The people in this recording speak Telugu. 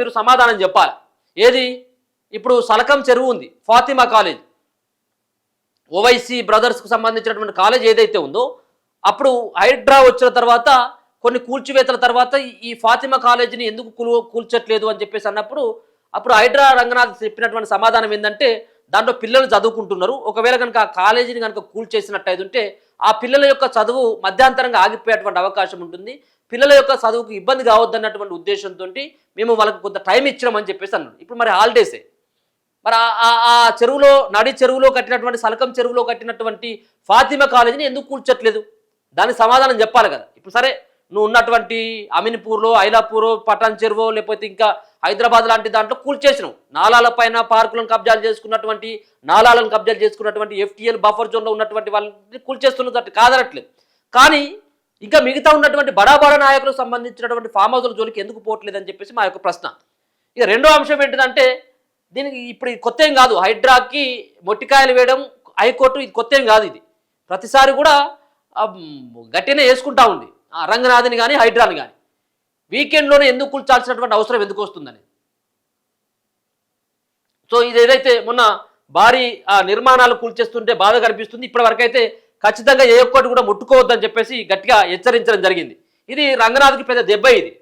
మీరు సమాధానం చెప్పాలి. ఏది ఇప్పుడు సలకం చెరువు ఉంది, ఫాతిమా కాలేజ్, ఓవైసీ బ్రదర్స్కు సంబంధించినటువంటి కాలేజ్ ఏదైతే ఉందో, అప్పుడు హైడ్రా వచ్చిన తర్వాత కొన్ని కూల్చివేతల తర్వాత ఈ ఫాతిమా కాలేజీని ఎందుకు కూల్చట్లేదు అని చెప్పేసి అన్నప్పుడు అప్పుడు హైడ్రా రంగనాథ్ చెప్పినటువంటి సమాధానం ఏంటంటే దాంట్లో పిల్లలు చదువుకుంటున్నారు, ఒకవేళ కనుక ఆ కాలేజీని కనుక కూల్చేసినట్టయితే ఉంటే ఆ పిల్లల యొక్క చదువు మధ్యాంతరంగా ఆగిపోయేటువంటి అవకాశం ఉంటుంది, పిల్లల యొక్క చదువుకు ఇబ్బంది కావద్దన్నటువంటి ఉద్దేశంతో మేము వాళ్ళకి కొంత టైం ఇచ్చినామని చెప్పేసి అన్నాడు. ఇప్పుడు మరి హాలిడేసే, మరి ఆ చెరువులో నడి చెరువులో కట్టినటువంటి సలకం చెరువులో కట్టినటువంటి ఫాతిమా కాలేజీని ఎందుకు కూల్చట్లేదు, దానికి సమాధానం చెప్పాలి కదా. ఇప్పుడు సరే నువ్వు ఉన్నటువంటి అమీన్పూర్లో, ఐలాపూరో, పటాన్ చెరువో, లేకపోతే ఇంకా హైదరాబాద్ లాంటి దాంట్లో కూల్చేసినావు, నాలాల పైన పార్కులను కబ్జాలు చేసుకున్నటువంటి, నాలాలను కబ్జాలు చేసుకున్నటువంటి ఎఫ్టీఎల్ బఫర్ జోన్లో ఉన్నటువంటి వాళ్ళని కూల్చేస్తున్నట్టు కాదనట్లేదు. కానీ ఇంకా మిగతా ఉన్నటువంటి బడా నాయకులకు సంబంధించినటువంటి ఫామ్ హౌస్ల జోలికి ఎందుకు పోవట్లేదని చెప్పేసి మా యొక్క ప్రశ్న. ఇక రెండో అంశం ఏంటిదంటే దీనికి ఇప్పుడు కొత్త ఏం కాదు, హైడ్రాకి మొట్టికాయలు వేయడం హైకోర్టు ఇది కొత్త ఏం కాదు, ఇది ప్రతిసారి కూడా గట్టినే వేసుకుంటా ఉంది రంగనాథ్ని కానీ హైడ్రాని కానీ. వీకెండ్లోనే ఎందుకు కూల్చాల్సినటువంటి అవసరం ఎందుకు వస్తుందని. సో ఇది ఏదైతే మొన్న భారీ నిర్మాణాలు కూల్చేస్తుంటే బాధ కనిపిస్తుంది. ఇప్పటివరకు అయితే ఖచ్చితంగా ఏ ఒక్కటి కూడా ముట్టుకోవద్దని చెప్పేసి గట్టిగా హెచ్చరించడం జరిగింది. ఇది రంగనాథ్కి పెద్ద దెబ్బ ఇది.